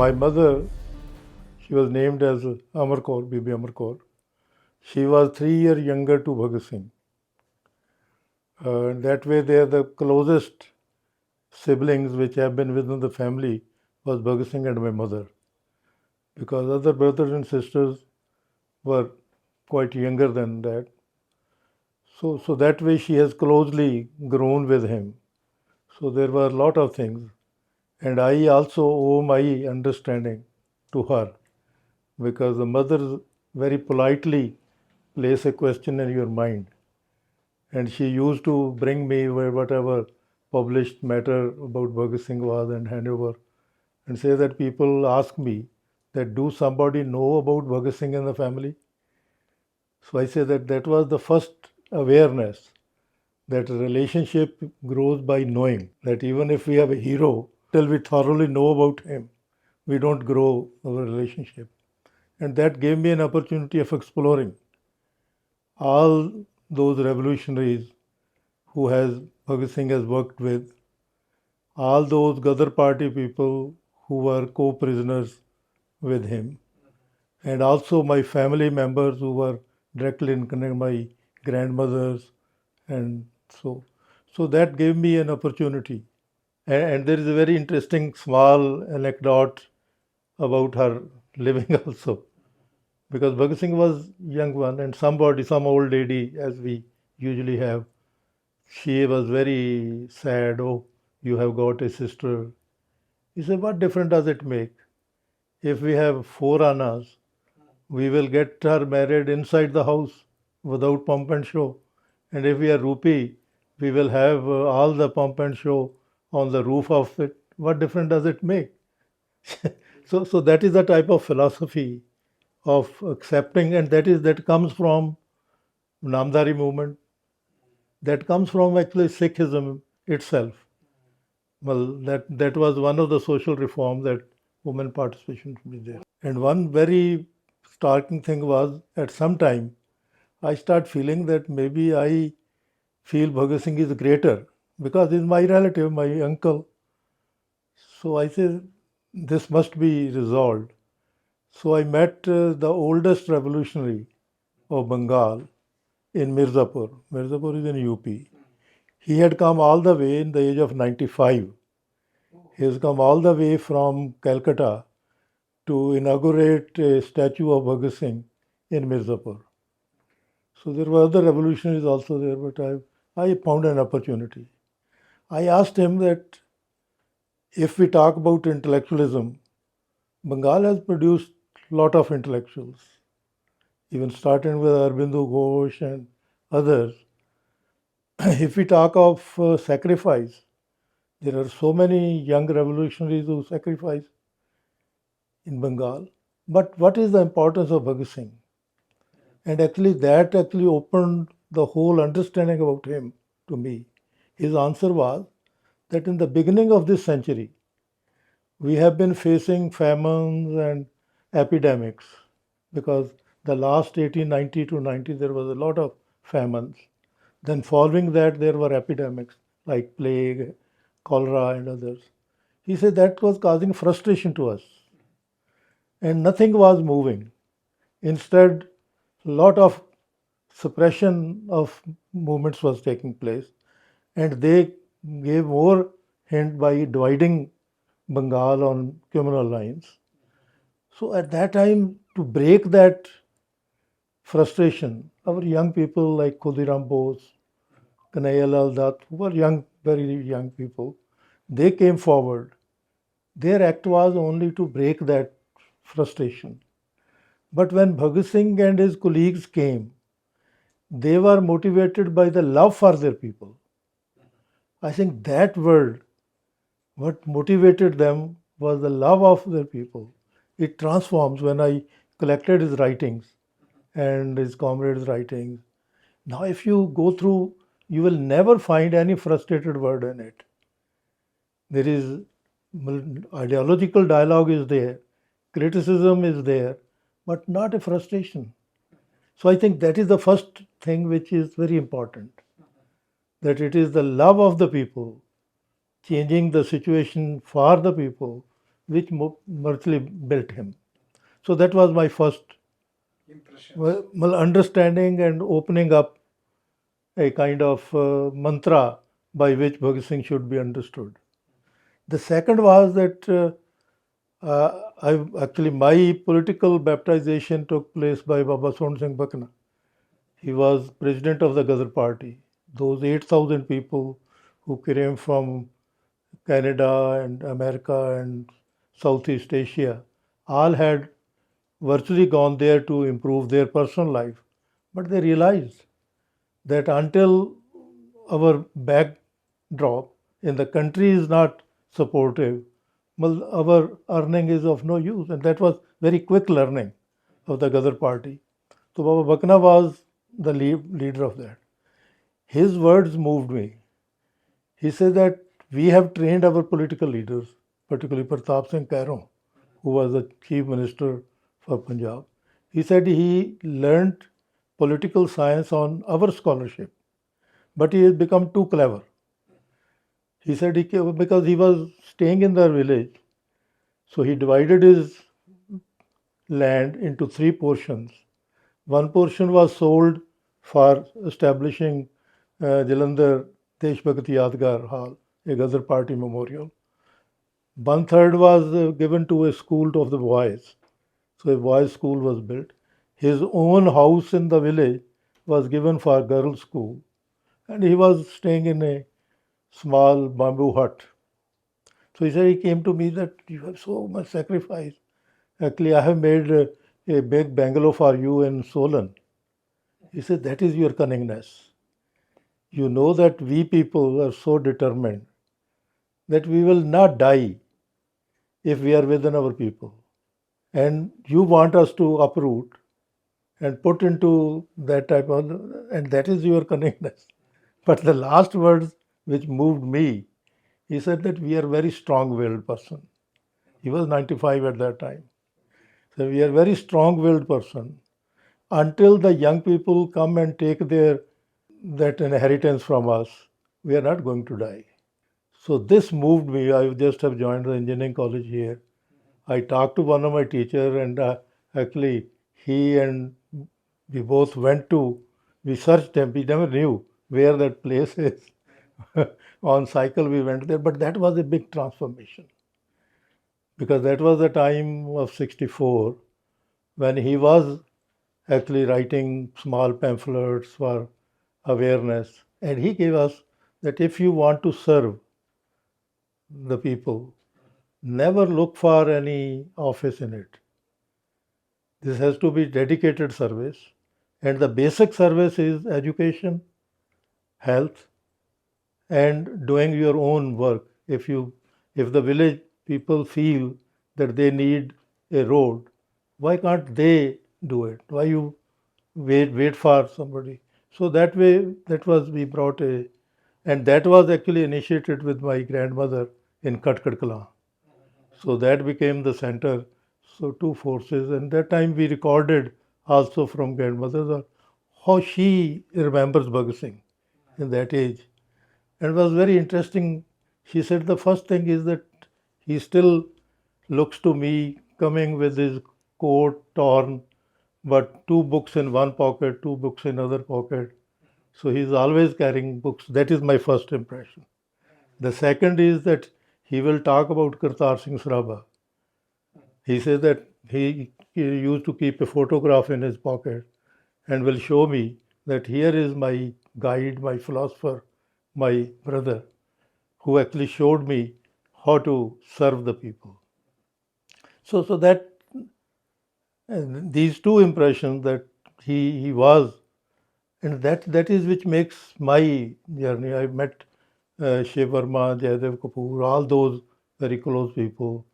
My mother, she was named as Amar Kaur, Bibi Amar Kaur. She was 3 years younger to Bhagat Singh. That way, they are the closest siblings which have been within the family was Bhagat Singh and my mother, because other brothers and sisters were quite younger than that. So that way she has closely grown with him. So there were a lot of things, and I also owe my understanding to her, because the mother very politely place a question in your mind, and she used to bring me whatever published matter about Bhagat Singh was and hand over, and say that people ask me that do somebody know about Bhagat Singh in the family? So I say that that was the first awareness that a relationship grows by knowing, that even if we have a hero, till we thoroughly know about him, we don't grow our relationship. And that gave me an opportunity of exploring all those revolutionaries who has Bhagat Singh has worked with, all those Ghadar party people who were co-prisoners with him, and also my family members who were directly in contact, my grandmothers, and so that gave me an opportunity. And there is a very interesting small anecdote about her living also, because Bhagat Singh was young one, and somebody, some old lady, as we usually have, she was very sad. Oh, you have got a sister. He said, what difference does it make? If we have 4 annas, we will get her married inside the house without pomp and show. And if we are rupee, we will have all the pomp and show on the roof of it. What difference does it make? So that is the type of philosophy of accepting, and that comes from Namdhari movement. That comes from actually Sikhism itself. Well, that was one of the social reforms that women participation should be there. And one very startling thing was at some time I start feeling that maybe I feel Bhagat Singh is greater because he's my relative, my uncle. So I said, this must be resolved. So I met the oldest revolutionary of Bengal in Mirzapur. Mirzapur is in UP. He had come all the way in the age of 95. He has come all the way from Calcutta to inaugurate a statue of Bhagat Singh in Mirzapur. So there were other revolutionaries also there, but I found an opportunity. I asked him that if we talk about intellectualism, Bengal has produced a lot of intellectuals, even starting with Aurobindo Ghosh and others. If we talk of sacrifice, there are so many young revolutionaries who sacrifice in Bengal. But what is the importance of Bhagat Singh? And actually, that actually opened the whole understanding about him to me. His answer was that in the beginning of this century, we have been facing famines and epidemics, because the last 1890 to 90 there was a lot of famines. Then following that there were epidemics like plague, cholera and others. He said that was causing frustration to us and nothing was moving. Instead, a lot of suppression of movements was taking place, and they gave more hint by dividing Bengal on communal lines. So at that time, to break that frustration, our young people like Khudiram Bose, Kanhaiya Dutt, who were young, very young people, they came forward. Their act was only to break that frustration. But when Bhagat Singh and his colleagues came, they were motivated by the love for their people. I think that word, what motivated them was the love of their people. It transforms when I collected his writings and his comrades' writings. Now, if you go through, you will never find any frustrated word in it. There is ideological dialogue is there, criticism is there, but not a frustration. So I think that is the first thing which is very important, that it is the love of the people, changing the situation for the people, which virtually built him. So that was my first understanding and opening up a kind of mantra by which Bhagat Singh should be understood. The second was that my political baptization took place by Baba Son Singh Bakna. He was president of the Ghadar party. Those 8,000 people who came from Canada and America and Southeast Asia all had virtually gone there to improve their personal life. But they realized that until our backdrop in the country is not supportive, well, our earning is of no use. And that was very quick learning of the Ghadar party. So Baba Bakna was the leader of that. His words moved me. He said that we have trained our political leaders, particularly Pratap Singh Kairo, who was the chief minister for Punjab. He said he learnt political science on our scholarship, but he has become too clever. He said because he was staying in their village, so he divided his land into three portions. One portion was sold for establishing Jalandhar Deshbhakti Yadgar Hall, a Ghazar Party memorial. One third was given to a school of the boys. So a boys' school was built. His own house in the village was given for girls' school. And he was staying in a small bamboo hut. So he said, he came to me that you have so much sacrifice. Actually, I have made a big bungalow for you in Solan. He said, that is your cunningness. You know that we people are so determined that we will not die if we are within our people. And you want us to uproot and put into that type of, and that is your cunningness. But the last words which moved me, he said that we are very strong-willed person. He was 95 at that time. So we are very strong-willed person. Until the young people come and take that inheritance from us, we are not going to die. So this moved me. I just have joined the engineering college here. I talked to one of my teachers, and actually he and we both went to, we searched him. We never knew where that place is. On cycle we went there, but that was a big transformation because that was the time of 64 when he was actually writing small pamphlets for awareness. And he gave us that if you want to serve the people, never look for any office in it. This has to be dedicated service. And the basic service is education, health, and doing your own work. If the village people feel that they need a road, why can't they do it? Why you wait for somebody? So that way, that was we brought a, and that was actually initiated with my grandmother in Katkadkala. So that became the center. So two forces, and that time we recorded also from grandmother how she remembers Bhagat Singh in that age. And it was very interesting. She said the first thing is that he still looks to me coming with his coat torn, but two books in one pocket, two books in other pocket. So he's always carrying books. That is my first impression. The second is that he will talk about Kartar Singh Saraba. He says that he used to keep a photograph in his pocket and will show me that here is my guide, my philosopher, my brother, who actually showed me how to serve the people. So that these two impressions that he was, and that is which makes my journey. I met Shiv Verma, Jaidev Kapoor, all those very close people.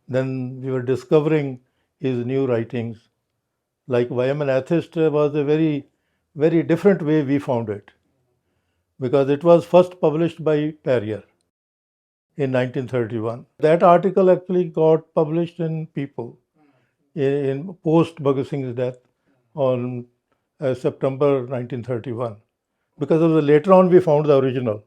Then we were discovering his new writings. Like Why I'm an Atheist was a very different way we found it because it was first published by Perrier in 1931. That article actually got published in People in post Bhagat Singh's death on September 1931. Because of the later on we found the original.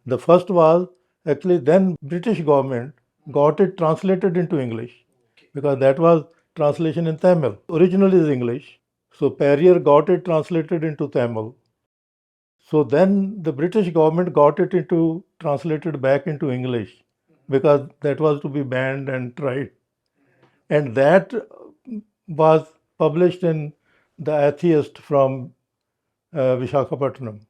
The first was actually then British government got it translated into English because that was translation in Tamil. Original is English. So Perrier got it translated into Tamil. So then the British government got it into translated back into English because that was to be banned and tried. And that was published in The Atheist from Vishakhapatnam.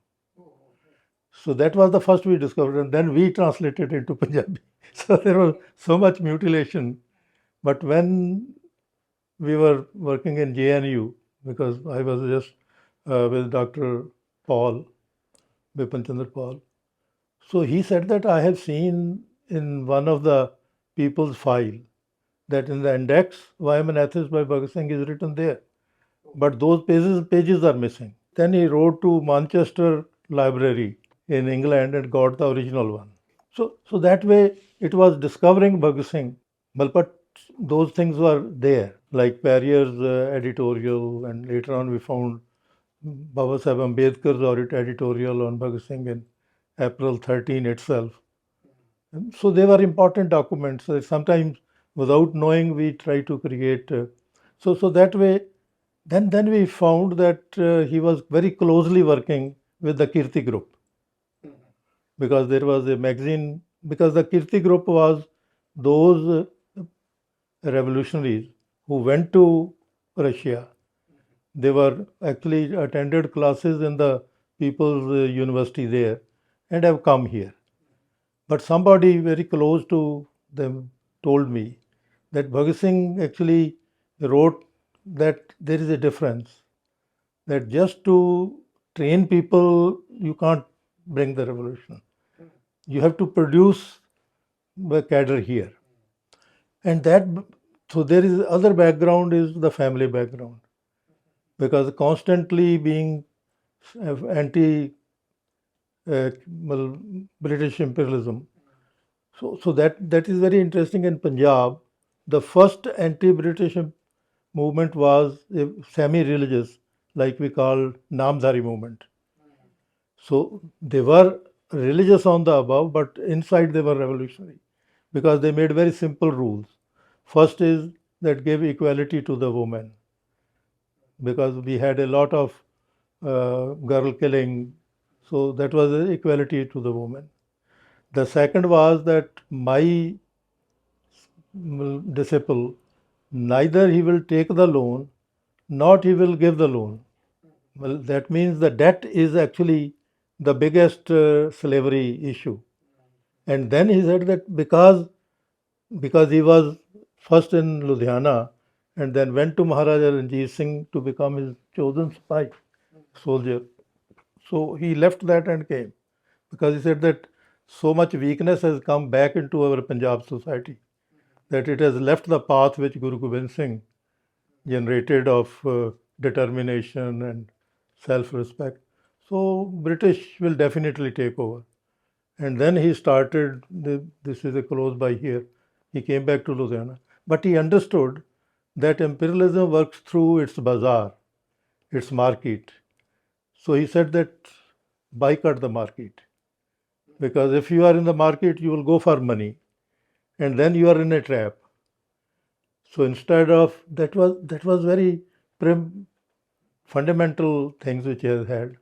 So that was the first we discovered, and then we translated into Punjabi. So there was so much mutilation. But when we were working in JNU, because I was just with Dr. Paul, Bipin Chandra Paul, so he said that I have seen in one of the people's file that in the index, Why I'm an Atheist by Bhagat Singh is written there. But those pages are missing. Then he wrote to Manchester Library in England and got the original one. So that way it was discovering Bhagat Singh. But those things were there, like Perrier's editorial, and later on we found Baba Saheb Ambedkar's editorial on Bhagat Singh in April 13 itself. And so they were important documents. So sometimes, without knowing, we try to create. So that way, then we found that he was very closely working with the Kirti group because there was a magazine. Because the Kirti group was those revolutionaries who went to Russia. They were actually attended classes in the People's University there and have come here. But somebody very close to them told me that Bhagat Singh actually wrote that there is a difference, that just to train people, you can't bring the revolution. You have to produce the cadre here. And that, so there is other background is the family background. Because constantly being anti British imperialism. So that is very interesting. In Punjab, the first anti-British movement was a semi-religious, like we call Namdhari movement. So they were religious on the above, but inside they were revolutionary because they made very simple rules. First is that gave equality to the woman because we had a lot of girl killing. So that was equality to the woman. The second was that my disciple, neither he will take the loan, not he will give the loan. Well, that means the debt is actually the biggest slavery issue. And then he said that because he was first in Ludhiana and then went to Maharaja Ranjit Singh to become his chosen spy soldier. So he left that and came because he said that so much weakness has come back into our Punjab society that it has left the path which Guru Gobind Singh generated of determination and self-respect. So British will definitely take over. And then he started, this is a close by here, he came back to Ludhiana. But he understood that imperialism works through its bazaar, its market. So he said that boycott the market. Because if you are in the market, you will go for money. And then you are in a trap. So instead of, that was very fundamental things which he has had.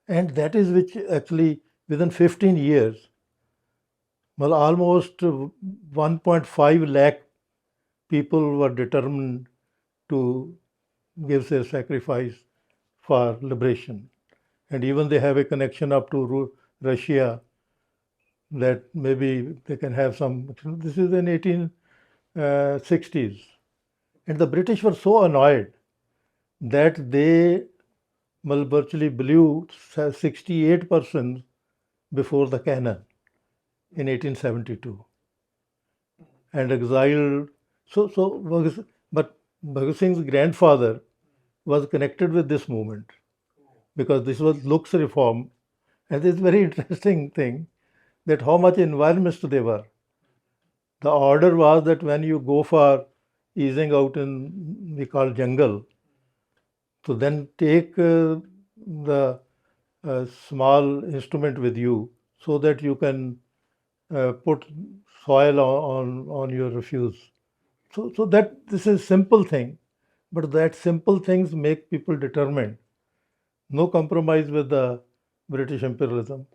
And that is which actually within 15 years, well, almost 1.5 lakh people were determined to give their sacrifice for liberation. And even they have a connection up to Russia that maybe they can have some. This is in 1860s. And the British were so annoyed that they virtually blew 68% before the cannon in 1872 and exiled. But Bhagat Singh's grandfather was connected with this movement because this was looks reform. And this very interesting thing that how much environments they were. The order was that when you go for easing out in, we call jungle, so then take the small instrument with you so that you can put soil on your refuse. So that this is simple thing, but that simple things make people determined. No compromise with the British imperialism.